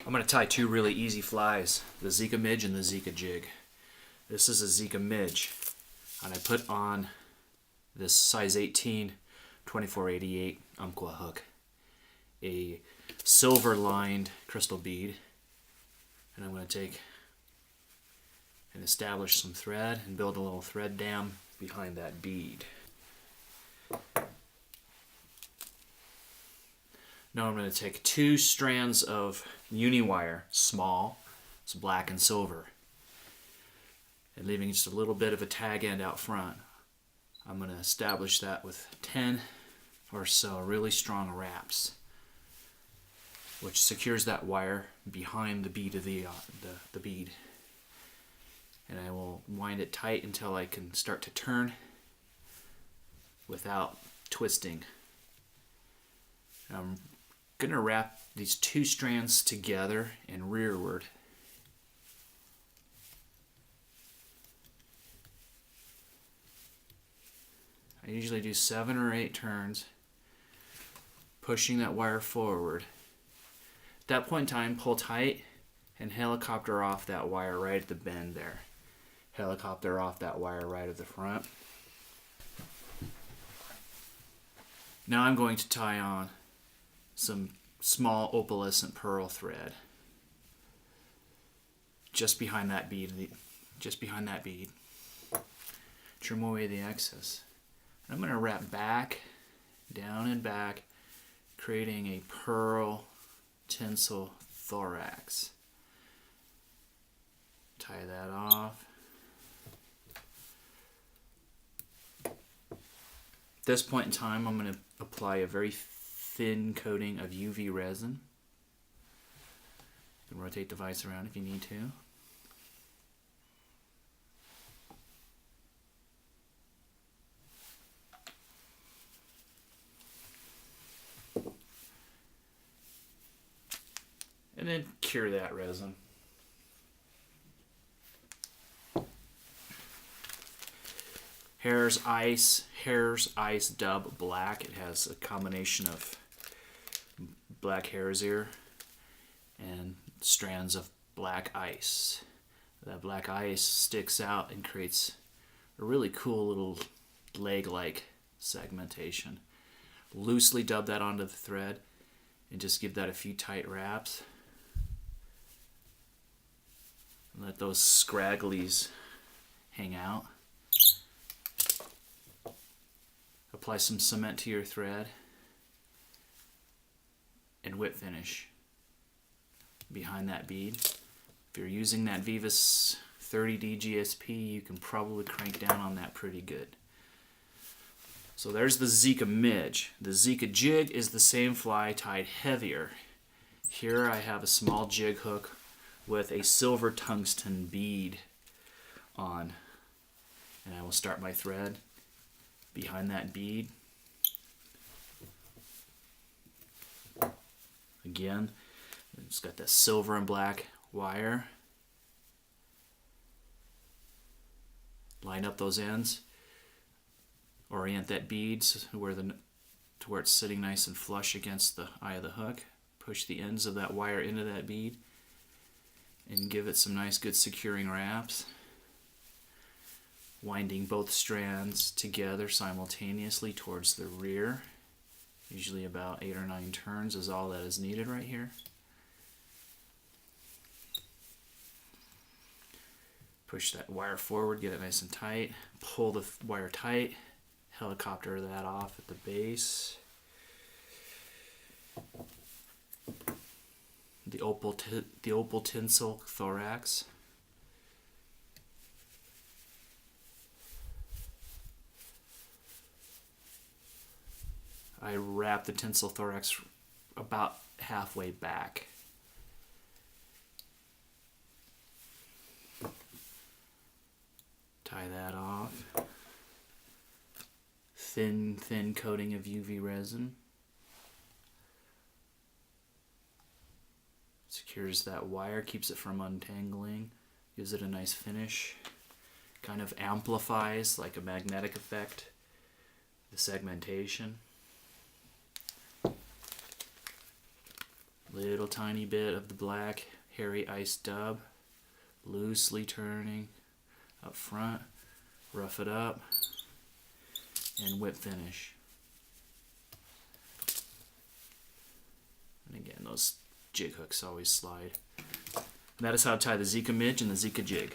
I'm going to tie two really easy flies, the Zika Midge and the Zika Jig. This is a Zika Midge, and I put on this size 18 2488 Umpqua hook, a silver lined crystal bead, and I'm going to take and establish some thread and build a little thread dam behind that bead. Now I'm going to take two strands of uni-wire, small, it's black and silver, and leaving just a little bit of a tag end out front. I'm going to establish that with 10 or so really strong wraps, which secures that wire behind the bead of the bead. And I will wind it tight until I can start to turn without twisting. I'm going to wrap these two strands together and rearward. I usually do 7 or 8 turns, pushing that wire forward. At that point in time, pull tight and helicopter off that wire right at the bend there. Helicopter off that wire right at the front. Now I'm going to tie on some small opalescent pearl thread just behind that bead. Trim away the excess. I'm going to wrap back, down and back, creating a pearl tinsel thorax. Tie that off. At this point in time, I'm going to apply a very thin coating of UV resin. You can rotate the vise around if you need to. And then cure that resin. Hare's Ice Dub Black. It has a combination of black hare's ear and strands of black ice. That black ice sticks out and creates a really cool little leg-like segmentation. Loosely dub that onto the thread and just give that a few tight wraps. Let those scragglies hang out. Apply some cement to your thread and whip finish behind that bead. If you're using that Vivus 30D GSP, you can probably crank down on that pretty good. So there's the Zika Midge. The Zika Jig is the same fly tied heavier. Here I have a small jig hook with a silver tungsten bead on. And I will start my thread behind that bead. Again, it's got that silver and black wire. Line up those ends. Orient that bead to where it's sitting nice and flush against the eye of the hook. Push the ends of that wire into that bead and give it some nice good securing wraps. Winding both strands together simultaneously towards the rear. Usually about 8 or 9 turns is all that is needed right here. Push that wire forward, get it nice and tight. Pull the wire tight. Helicopter that off at the base. The opal tinsel thorax. I wrap the tinsel thorax about halfway back. Tie that off. Thin coating of UV resin. Secures that wire, keeps it from untangling, gives it a nice finish. Kind of amplifies, like a magnetic effect, the segmentation. Little tiny bit of the black hairy ice dub, loosely turning up front, rough it up, and whip finish. And again, those jig hooks always slide. And that is how to tie the Zika midge and the Zika jig.